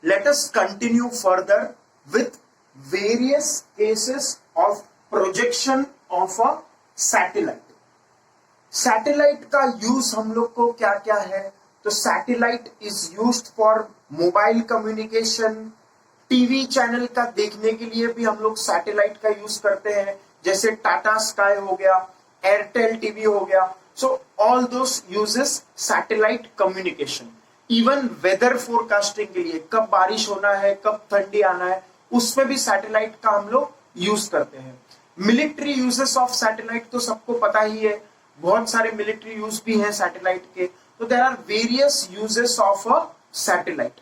let us continue further with various cases of projection of a satellite. Satellite का use हम लोग को क्या क्या है? तो satellite is used for mobile communication, TV channel का देखने के लिए भी हम लोग सैटेलाइट का यूज करते हैं, जैसे टाटा स्काई हो गया, एयरटेल टीवी हो गया. So all those uses satellite communication. Even weather forecasting के लिए, कब बारिश होना है, कब ठंडी आना है, उसमें भी सैटेलाइट का हम लोग यूज करते हैं. मिलिट्री यूजेस ऑफ सैटेलाइट तो सबको पता ही है, बहुत सारे मिलिट्री यूज भी हैं सैटेलाइट के. तो there are various uses of a satellite.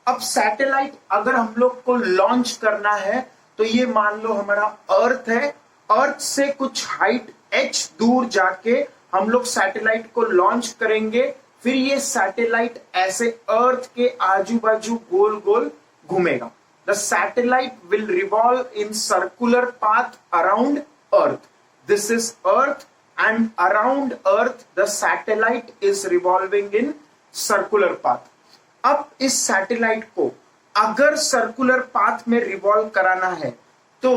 अब सैटेलाइट अगर हम लोग को लॉन्च करना है तो ये मान लो हमारा अर्थ है, अर्थ से कुछ हाइट h दूर जाके हम लोग सैटेलाइट को लॉन्च करेंगे. फिर ये सैटेलाइट ऐसे अर्थ के आजू बाजू गोल गोल घूमेगा. The satellite will revolve in circular path around earth. This is earth and around earth the satellite is revolving in circular path. अब इस सैटेलाइट को अगर सर्कुलर पाथ में रिवॉल्व कराना है तो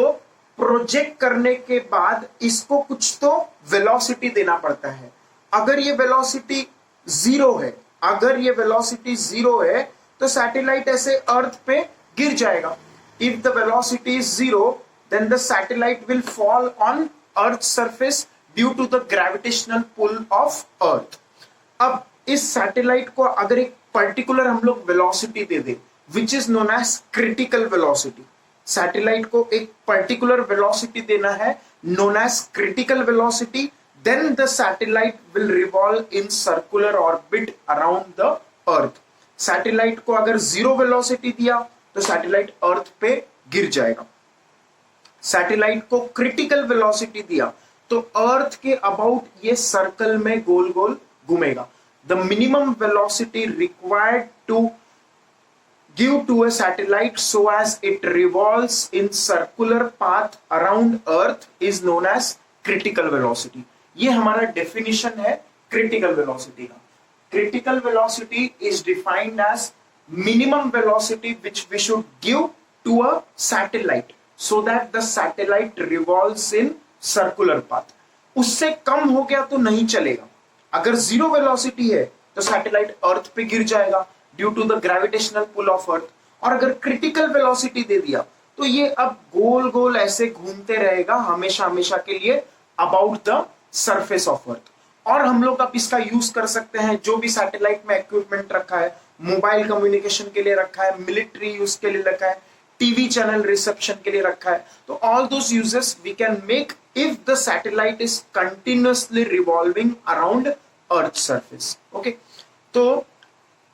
प्रोजेक्ट करने के बाद इसको कुछ तो वेलोसिटी देना पड़ता है. अगर ये वेलोसिटी जीरो है, अगर ये वेलोसिटी जीरो है तो सैटेलाइट ऐसे अर्थ पे गिर जाएगा. If the velocity is zero then the satellite will fall on earth surface due to the gravitational pull of earth. अब इस सैटेलाइट को अगर एक पर्टिकुलर हम लोग वेलोसिटी दे दे which is known as critical velocity, satellite को एक पर्टिकुलर वेलोसिटी देना है known as critical velocity, then the satellite will revolve in circular orbit around the earth. Satellite को अगर जीरो वेलोसिटी दिया तो सैटेलाइट अर्थ पे गिर जाएगा. सैटेलाइट को क्रिटिकल वेलोसिटी दिया तो अर्थ के अबाउट ये सर्कल में गोल गोल घूमेगा. The minimum velocity required to give to a satellite so as it revolves in circular path around earth is known as critical velocity. ये हमारा डेफिनेशन है क्रिटिकल वेलोसिटी का. Critical velocity is defined as minimum velocity which we should give to a satellite so that the satellite revolves in circular path. उससे कम हो गया तो नहीं चलेगा. अगर जीरो वेलोसिटी है तो सैटेलाइट अर्थ पे गिर जाएगा due to the gravitational pull of earth. और अगर क्रिटिकल वेलोसिटी दे दिया तो ये अब गोल गोल ऐसे घूमते रहेगा हमेशा हमेशा के लिए about the surface of earth. और हम लोग अब इसका यूज कर सकते हैं जो भी सैटेलाइट में इक्विपमेंट रखा है, मोबाइल कम्युनिकेशन के लिए रखा है, मिलिट्री यूज के लिए रखा है, टीवी चैनल रिसेप्शन के लिए रखा है. तो all those uses we can make if the satellite is continuously revolving around earth's surface. Okay, so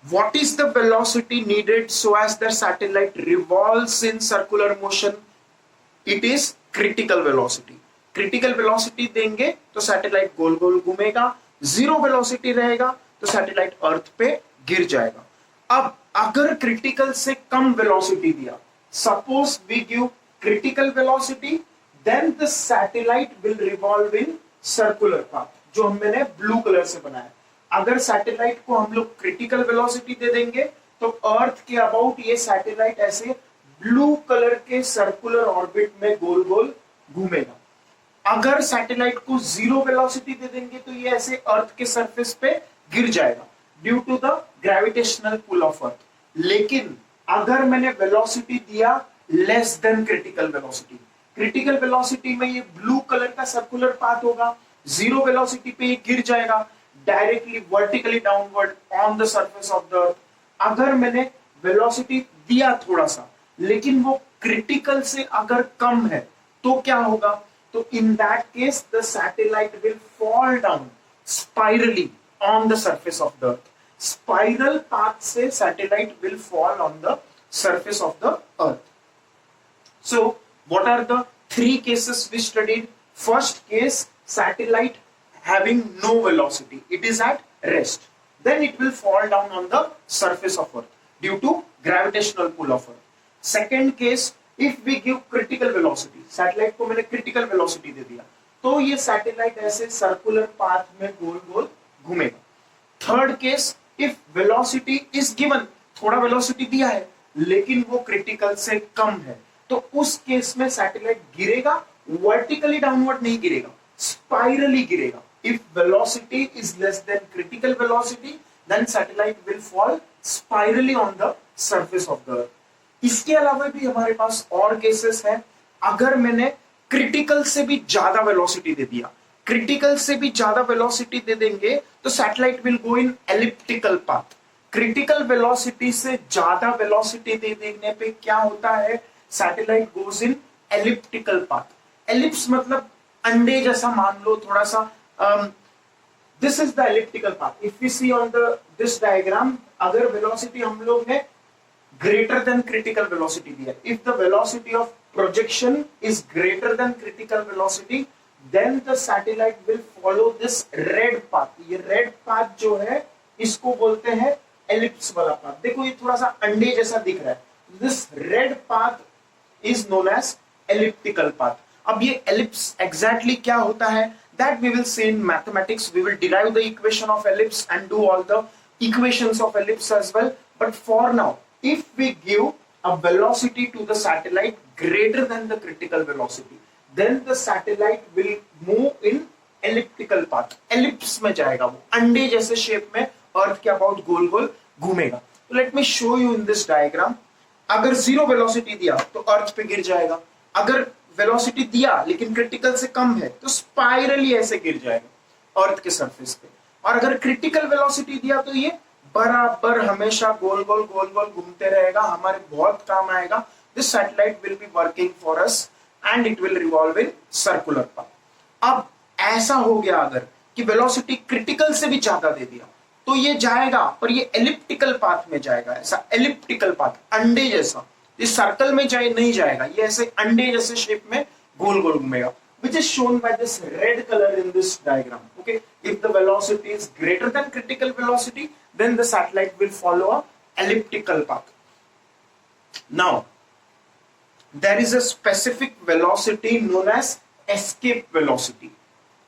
what is the velocity needed so as the satellite revolves in circular motion? It is critical velocity. critical velocity देंगे तो satellite गोल गोल घूमेगा. Zero velocity रहेगा तो satellite अर्थ पे गिर जाएगा. अब अगर क्रिटिकल से कम वेलोसिटी दिया, suppose we give critical velocity, then the satellite will revolve in circular path, जो मैंने ब्लू कलर से बनाया. अगर सैटेलाइट को हम लोग क्रिटिकल वेलोसिटी दे देंगे तो अर्थ के अबाउट ये सैटेलाइट ऐसे ब्लू कलर के सर्कुलर ऑर्बिट में गोल गोल घूमेगा. अगर सैटेलाइट को जीरो वेलोसिटी दे देंगे तो ये ऐसे अर्थ के सरफेस पे गिर जाएगा due to the gravitational pull of earth. लेकिन अगर मैंने वेलोसिटी दिया less than critical velocity, critical velocity में ये ब्लू कलर का सर्कुलर पाथ होगा, जीरो वेलोसिटी पे ये गिर जाएगा directly vertically downward on the surface of the earth. अगर मैंने वेलोसिटी दिया थोड़ा सा लेकिन वो क्रिटिकल से अगर कम है तो क्या होगा? तो in that case the satellite will fall down spirally on the surface of the earth. Spiral path से satellite will fall on the surface of the earth. So what are the three cases we studied? First case, satellite having no velocity, it is at rest, then it will fall down on the surface of earth due to gravitational pull of earth. Second case, if we give critical velocity, satellite को मैंने critical velocity दे दिया तो ये satellite ऐसे circular path में गोल गोल घूमेगा. Third case, if velocity is given, थोड़ा velocity दिया है लेकिन वो क्रिटिकल से कम है, तो उस केस में सैटेलाइट गिरेगा, वर्टिकली डाउनवर्ड नहीं गिरेगा, स्पाइरली गिरेगा. If velocity is less than critical velocity, then satellite will fall spirally on the surface of the earth. इसके अलावा भी हमारे पास और केसेस हैं. अगर मैंने क्रिटिकल से भी ज्यादा वेलोसिटी दे दिया, क्रिटिकल से भी ज्यादा वेलोसिटी दे देंगे तो satellite will go in elliptical path. Critical velocity से ज्यादा वेलोसिटी दे देने पे क्या होता है, satellite goes in elliptical path. Ellipse मतलब अंडे जैसा मान लो, थोड़ा सा. This is the elliptical path. If we see on this diagram, अगर वेलोसिटी हम लोग ने greater than critical velocity दिया, if the velocity of projection is greater than critical velocity, then the satellite will follow this red path. ये red path जो है इसको बोलते हैं ellipse वाला path. देखो ये थोड़ा सा अंडे जैसा दिख रहा है. This red path is known as elliptical path. अब ये ellipse exactly क्या होता है, that we will see in mathematics. We will derive the equation of ellipse and do all the equations of ellipse as well. But for now, if we give a velocity to the satellite greater than the critical velocity, then the satellite will move in elliptical path. ellipse में जाएगा, वो अंडे जैसे shape में अर्थ के about गोल गोल घूमेगा. तो let me show you in this diagram. अगर जीरो वेलोसिटी दिया तो अर्थ पे गिर जाएगा. अगर वेलोसिटी दिया लेकिन क्रिटिकल से कम है तो स्पाइरली ऐसे गिर जाएगा अर्थ के सरफेस पे. और अगर क्रिटिकल वेलोसिटी दिया तो ये बराबर हमेशा गोल गोल घूमते रहेगा, हमारे बहुत काम आएगा. This satellite will be working for us and it will revolve in circular path. अब ऐसा हो गया अगर कि वेलोसिटी क्रिटिकल से भी ज्यादा दे दिया तो ये जाएगा, पर ये एलिप्टिकल पाथ में जाएगा. ऐसा एलिप्टिकल पाथ, अंडे जैसा. ये सर्कल में जाए नहीं जाएगा, ये ऐसे अंडे जैसे शेप में गोल गोल घूमेगा, which is shown by this red color in this diagram. Okay, if the velocity is greater than critical velocity, then the satellite will follow a elliptical path. Now, there is a specific velocity known as escape velocity.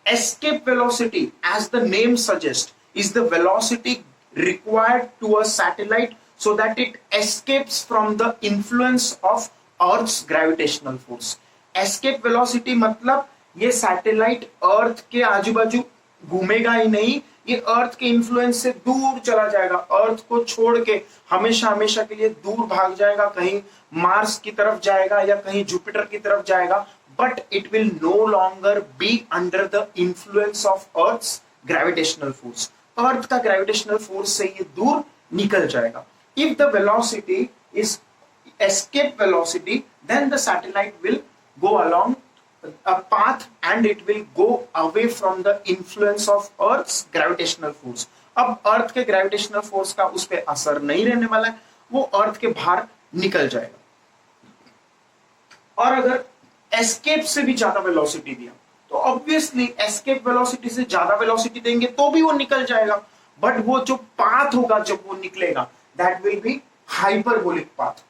Escape velocity, as the name suggests, is the velocity required to a satellite so that it escapes from the influence of Earth's gravitational force. Escape velocity मतलब ये satellite अर्थ के आजू बाजू घूमेगा ही नहीं, ये अर्थ के influence से दूर चला जाएगा, अर्थ को छोड़ के हमेशा हमेशा के लिए दूर भाग जाएगा, कहीं मार्स की तरफ जाएगा या कहीं जुपिटर की तरफ जाएगा. But it will no longer be under the influence of earth's gravitational force. Earth का ग्रेविटेशनल फोर्स से ये दूर निकल जाएगा. If the velocity is escape velocity, then the satellite will go along a path and it will go away from the influence of Earth's gravitational force. अब अर्थ के gravitational force का उस पर असर नहीं रहने वाला है, वो अर्थ के बाहर निकल जाएगा. और अगर एस्केप से भी ज्यादा वेलोसिटी दिया तो ऑब्वियसली एस्केप वेलोसिटी से ज्यादा वेलोसिटी देंगे तो भी वो निकल जाएगा, बट वो जो पाथ होगा जब वो निकलेगा, that will be hyperbolic path.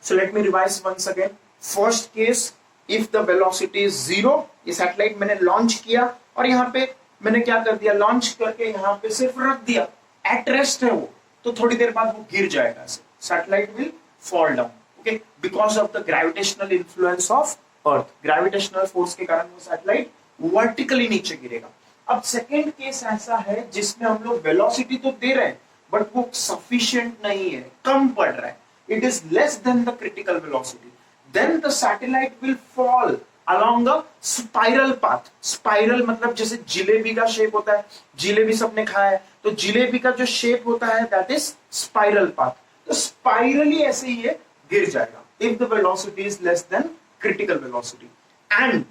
So let me revise once again. First case, if the velocity is zero, ये सैटेलाइट मैंने लॉन्च किया और यहाँ पे मैंने क्या कर दिया, लॉन्च करके यहाँ पे सिर्फ रख दिया, एट रेस्ट है वो, तो थोड़ी देर बाद वो गिर जाएगा ऐसे. Satellite will fall down, okay, because of the gravitational influence of earth. Gravitational force के कारण वो सैटेलाइट वर्टिकली नीचे गिरेगा. अब सेकेंड केस ऐसा है जिसमें हम लोग वेलोसिटी तो दे रहे हैं बट वो सफिशिएंट नहीं है, कम पड़ रहा है, it is less then the critical velocity. Then the satellite will fall along a spiral path. Spiral मतलब जैसे जिलेबी का शेप होता है, जिलेबी सबने खाया है, तो जिलेबी का जो शेप होता है that is spiral path. तो spirally ऐसे ही ये गिर जाएगा if the velocity is less than critical velocity. And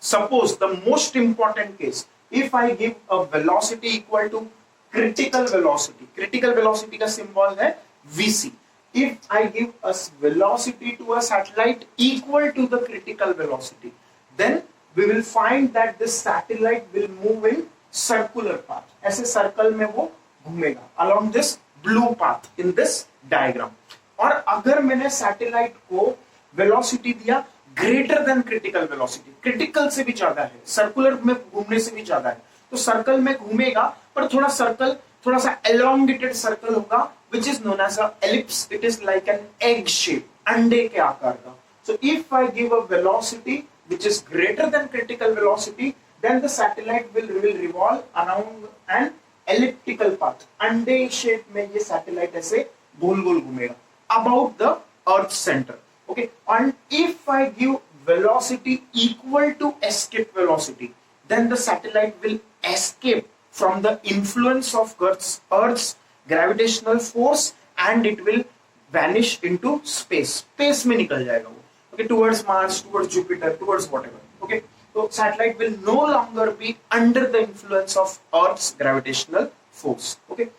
suppose the most important case, if I give a velocity equal to critical velocity का symbol है VC. If I give a velocity to a satellite equal to the critical velocity, then we will find that this satellite will move in circular path. ऐसे circle में वो घूमेगा along this blue path in this diagram. और अगर मैंने satellite को velocity दिया greater than critical velocity, critical से भी ज्यादा है, सर्कुलर में घूमने से भी ज्यादा है, तो सर्कल में घूमेगा पर थोड़ा सा एलोंगेटेड सर्कल होगा which is known as a ellipse. It is like an egg shape, अंडे के आकार का. So if I give a velocity which is greater than critical velocity, then the satellite will revolve around an elliptical path. अंडे shape में ये satellite ऐसे गोल गोल घूमेगा about the Earth center. Okay, and if I give velocity equal to escape velocity, then the satellite will escape from the influence of Earth's gravitational force and it will vanish into space. Space में निकल जाएगा वो. Okay, towards Mars, towards Jupiter, towards whatever. Okay, so satellite will no longer be under the influence of Earth's gravitational force. Okay,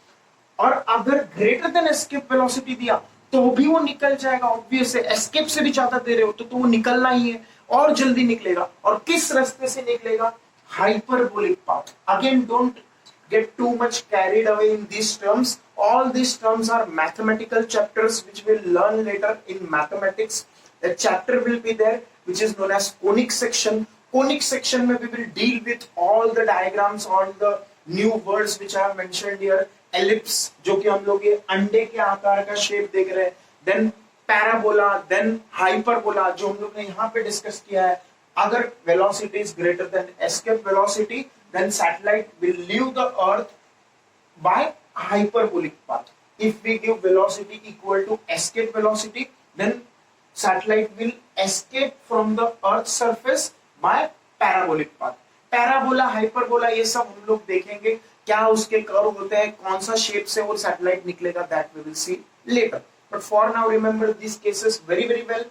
और अगर greater than escape velocity दिया तो भी वो निकल जाएगा. ऑब्वियस है, एस्केप से भी ज्यादा दे रहे हो तो वो निकलना ही है और जल्दी निकलेगा. और किस रास्ते से निकलेगा? Hyperbolic path. Again, don't get too much carried away in these terms. All these terms are mathematical chapters which we'll learn later in mathematics. A chapter will be there which is known as conic section. Conic section में we will deal with all the diagrams, all the new words which I have mentioned here. Ellipse जो कि हम लोग ये अंडे के आकार का शेप देख रहे हैं. Then parabola, then hyperbola जो हम लोग ने यहाँ पे डिस्कस किया है. अगर velocity is greater than escape velocity, then satellite will leave the Earth by hyperbolic path. If we give velocity equal to escape velocity, then satellite will escape from the Earth's surface by parabolic path. Parabola, hyperbola ये सब हम लोग देखेंगे. क्या उसके curve होते हैं, कौन सा शेप से वो सैटेलाइट निकलेगा, that we will see later. But for now, remember these cases very very well.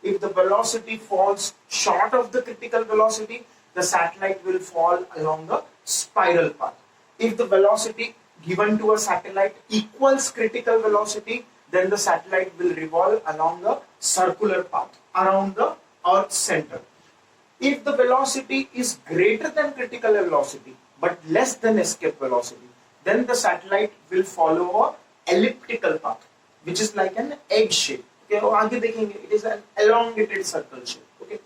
If the velocity falls short of the critical velocity, the satellite will fall along a spiral path. If the velocity given to a satellite equals critical velocity, then the satellite will revolve along a circular path around the Earth's center. If the velocity is greater than critical velocity but less than escape velocity, then the satellite will follow a elliptical path, which is like an egg shape. Okay, और आगे देखेंगे, it is an elongated circle shape. Okay,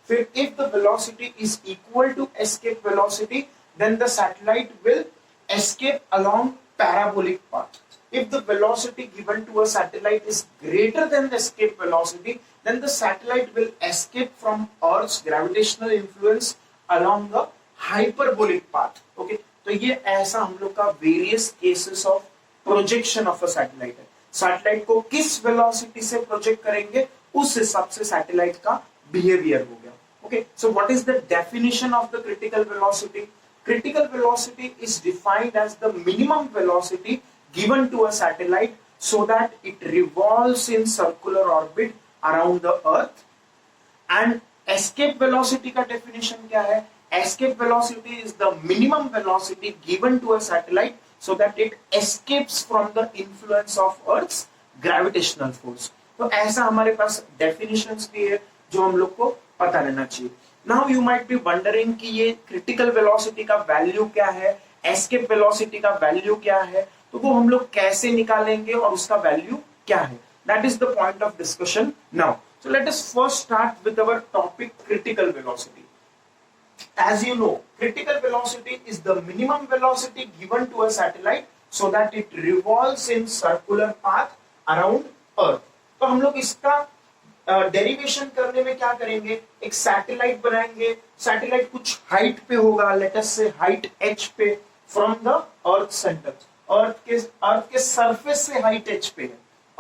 फिर if the velocity is equal to escape velocity, then the satellite will escape along parabolic path. If the velocity given to a satellite is greater than the escape velocity, then the satellite will escape from Earth's gravitational influence along the hyperbolic path. Okay, तो ये ऐसा हम लोग का various cases of projection of a satellite है. Satellite को किस velocity से प्रोजेक्ट करेंगे उस हिसाब से सैटेलाइट का बिहेवियर हो गया. Okay, so what is the definition of the critical velocity? Critical velocity is defined as the minimum velocity given to a satellite so that it revolves in circular orbit around the earth. And escape velocity का definition क्या है? Escape velocity is the minimum velocity given to a satellite so that it escapes from the influence of Earth's gravitational force. तो ऐसा हमारे पास definitions भी है जो हम लोग को पता रहना चाहिए. Now you might be wondering कि ये critical velocity का value क्या है, escape velocity का value क्या है, तो वो हम लोग कैसे निकालेंगे और उसका value क्या है? That is the point of discussion now. So let us first start with our topic critical velocity. As you know, critical velocity is the minimum velocity given to a satellite so that it revolves in circular path around Earth. तो हम लोग इसका derivation करने में क्या करेंगे? एक satellite बनाएंगे. सैटेलाइट कुछ हाइट पे होगा, लेट अस से हाइट h पे फ्रॉम द अर्थ सेंटर. अर्थ के सरफेस से हाइट h पे है.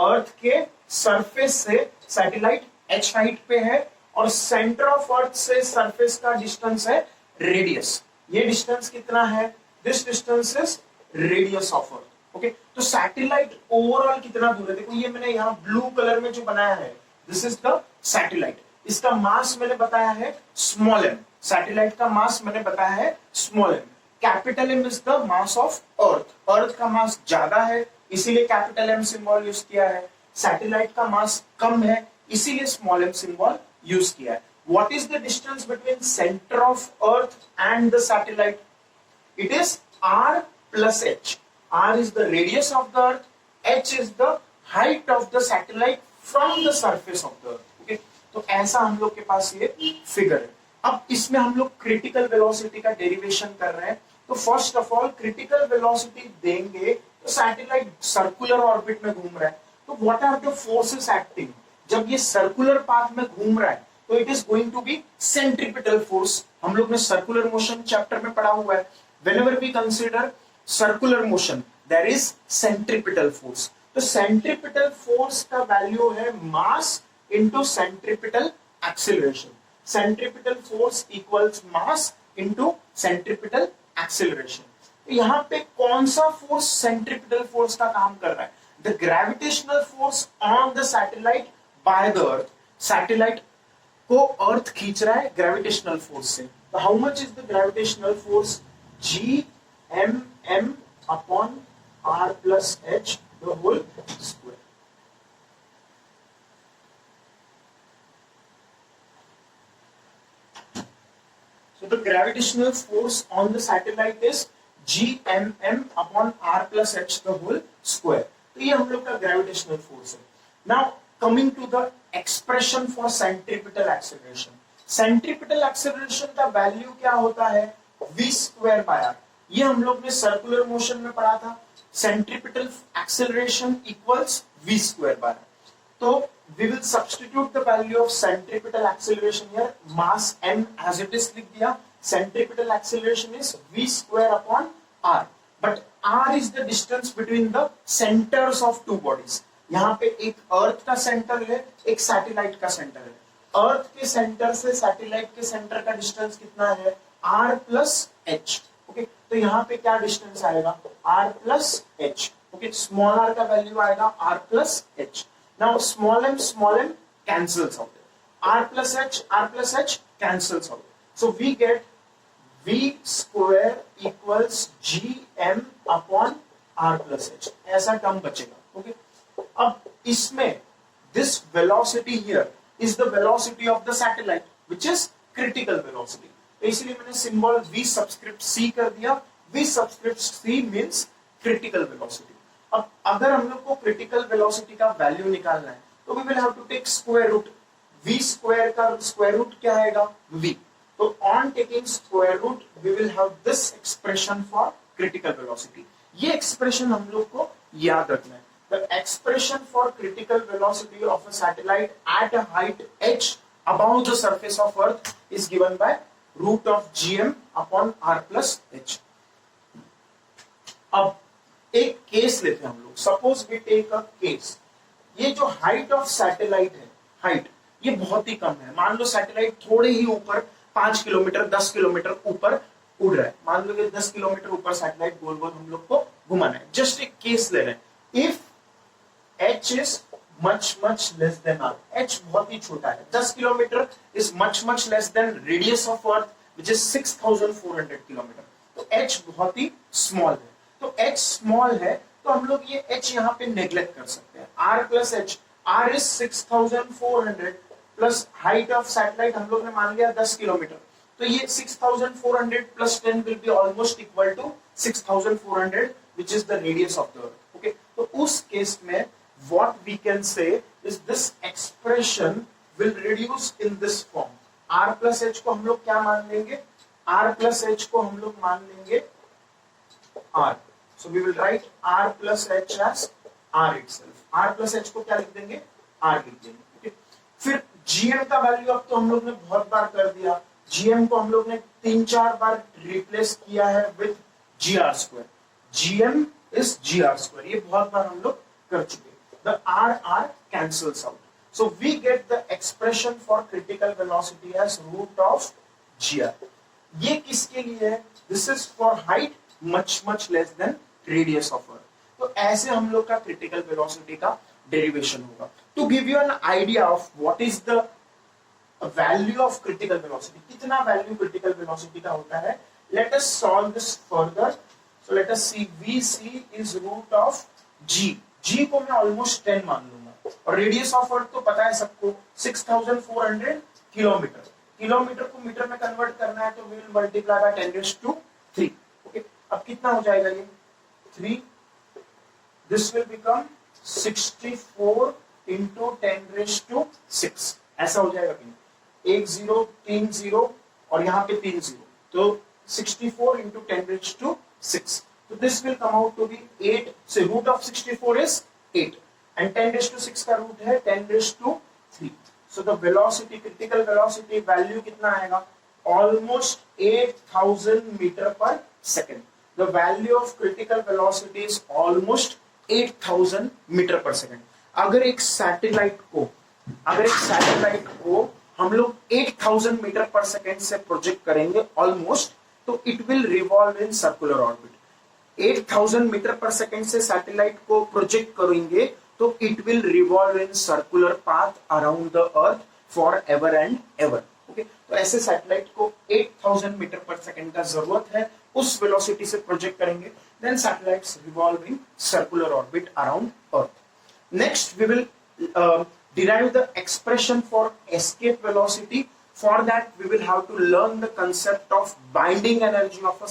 अर्थ के सरफेस से सैटेलाइट h हाइट पे है और सेंटर ऑफ अर्थ से सरफेस का डिस्टेंस है रेडियस. ये डिस्टेंस कितना है? This distance is radius of earth. Okay, तो सैटेलाइट ओवरऑल कितना दूर है? देखो ये मैंने यहाँ ब्लू कलर में जो बनाया है, दिस इज द सैटेलाइट. इसका मास मैंने बताया है स्मॉल m. सैटेलाइट का मास मैंने बताया है small m. Capital M is the mass of earth. Earth का मास ज्यादा है इसीलिए कैपिटल M सिंबल यूज किया है. सैटेलाइट का मास कम है इसीलिए स्मॉल m सिंबल यूज किया है. What is the distance between center of Earth and the satellite? It is r plus h. R is the radius of the Earth. H is the height of the satellite from the surface of the Earth. Okay? तो ऐसा हम लोग के पास ये figure है. अब इसमें हम लोग क्रिटिकल वेलोसिटी का डेरिवेशन कर रहे हैं. तो first of all critical velocity देंगे तो सैटेलाइट सर्कुलर ऑर्बिट में घूम रहा है, तो what are the forces acting? जब ये सर्कुलर पाथ में घूम रहा है तो it is going to be centripetal force. हम लोग ने सर्कुलर मोशन चैप्टर में पढ़ा हुआ है, whenever we consider circular motion there is centripetal force. तो सेंट्रिपिटल फोर्स का वैल्यू है mass into centripetal acceleration. Centripetal force equals mass into centripetal acceleration. तो यहां पे कौन सा फोर्स सेंट्रिपिटल फोर्स का काम कर रहा है? The gravitational force on the satellite by the earth. Satellite को अर्थ खींच रहा है ग्रेविटेशनल फोर्स से। तो how much is the gravitational force? G M M upon R plus H the whole square. So the gravitational force on the satellite is gmm upon r plus h the whole square. तो ये हम लोग का gravitational force है. Now coming to the expression for centripetal acceleration. Centripetal acceleration का value क्या होता है? v square by r. ये हम लोग ने circular motion में पढ़ा था. Centripetal acceleration equals v square by r. तो we will substitute the value of centripetal acceleration here. Mass m as it is लिख दिया. Centripetal acceleration is v square upon r. But r is the distance between the centers of two bodies. यहाँ पे एक अर्थ का centre है, एक satellite का centre है. अर्थ के सेंटर से सैटेलाइट के सेंटर का डिस्टेंस कितना है? r plus H. ओके, तो यहाँ पे क्या डिस्टेंस आएगा? r plus H. Okay, small r का वैल्यू आएगा r plus H. Now small m cancels out. R plus h cancels out. So we get v square equals gm upon r plus h. ऐसा term बचेगा. Okay. अब इसमें this velocity here is the velocity of the satellite, which is critical velocity. तो इसलिए मैंने symbol v subscript c कर दिया. v subscript c means critical velocity. अब अगर हम लोग को क्रिटिकल वेलोसिटी का वैल्यू निकालना है तो we will have to take square root. v square का स्क्वायर रूट क्या आएगा? v. तो on taking square root we will have this expression for critical velocity. ये एक्सप्रेशन हम लोग को याद रखना है. The expression for critical velocity of a satellite at a height h above the surface of earth is given by root of gm upon r plus h. अब एक case लेते हैं हम लोग. Suppose we take a case. ये जो height of satellite है, height ये बहुत ही कम है. मान लो सैटेलाइट थोड़े ही ऊपर 5 किलोमीटर 10 किलोमीटर ऊपर उड़ रहा है. मान लो कि 10 किलोमीटर ऊपर सैटेलाइट गोल गोल हम लोग को घुमाना है. जस्ट एक केस ले रहे हैं. If h is much much less than r. h बहुत ही छोटा है. 10 kilometre is much less than radius of earth which is 6400 kilometre. तो h बहुत ही स्मॉल है. तो h स्मॉल है तो हम लोग ये h यहाँ पे नेग्लेक्ट कर सकते हैं. r plus H. r is 6400 plus height of satellite हम लोग ने मान लिया 10 किलोमीटर. तो ये 6400 plus 10 will be almost equal to 6400 which is the radius of the earth. Okay, तो उस केस में what we can say is this expression will reduce in this form. r plus H को हम लोग क्या मान लेंगे? r प्लस एच को हम लोग मान लेंगे r. So we will write r plus h as r itself. r plus h को क्या लिख देंगे? r लिख देंगे. Okay? फिर gm का वैल्यू अब तो हम लोग ने बहुत बार कर दिया. gm को हम लोग ने 3-4 बार रिप्लेस किया है with gr square. gm is gr square. ये बहुत बार हम लोग कर चुके. The r cancels out. So we get the expression for critical velocity as root of gr. ये किसके लिए है? This is for height much less than radius of earth. तो ऐसे हम लोग का क्रिटिकल वेलोसिटी का डेरिवेशन होगा. To give you an idea of what is the value of critical velocity, कितना वैल्यू क्रिटिकल वेलोसिटी का होता है, let us solve this further. So let us see vc is root of g. g को मैं almost 10 मान लूंगा और radius of earth तो पता है सबको 6400 किलोमीटर. किलोमीटर को मीटर में कन्वर्ट करना है तो we will multiply by 10⁻3. Okay, अब कितना हो जाएगा ये 3. This will become 64 into 10⁻6. ऐसा हो जाएगा कि 1 0 3 0 और यहाँ पे 3 0. तो 64 into 10⁻6. So this will come out to be 8. So root of 64 is 8 and 10 raised to 6 का root है 10 raised to 3. So the velocity, critical velocity value कितना आएगा? Almost 8,000 meter per second. The value of critical velocity is almost 8,000 meter per second. अगर एक satellite को हम लोग 8,000 metre पर सेकेंड से प्रोजेक्ट करेंगे ऑलमोस्ट, तो it will revolve in circular orbit. 8,000 metre पर सेकेंड से सैटेलाइट को प्रोजेक्ट करेंगे तो it will revolve in circular path around the earth for ever and ever. Okay, तो ऐसे सैटेलाइट को 8,000 मीटर पर सेकेंड का जरूरत है, उस वेलोसिटी से प्रोजेक्ट करेंगे. Then satellites revolve in circular orbit around earth. Next we will derive the expression for escape velocity. For that we will have to learn the concept of binding energy of a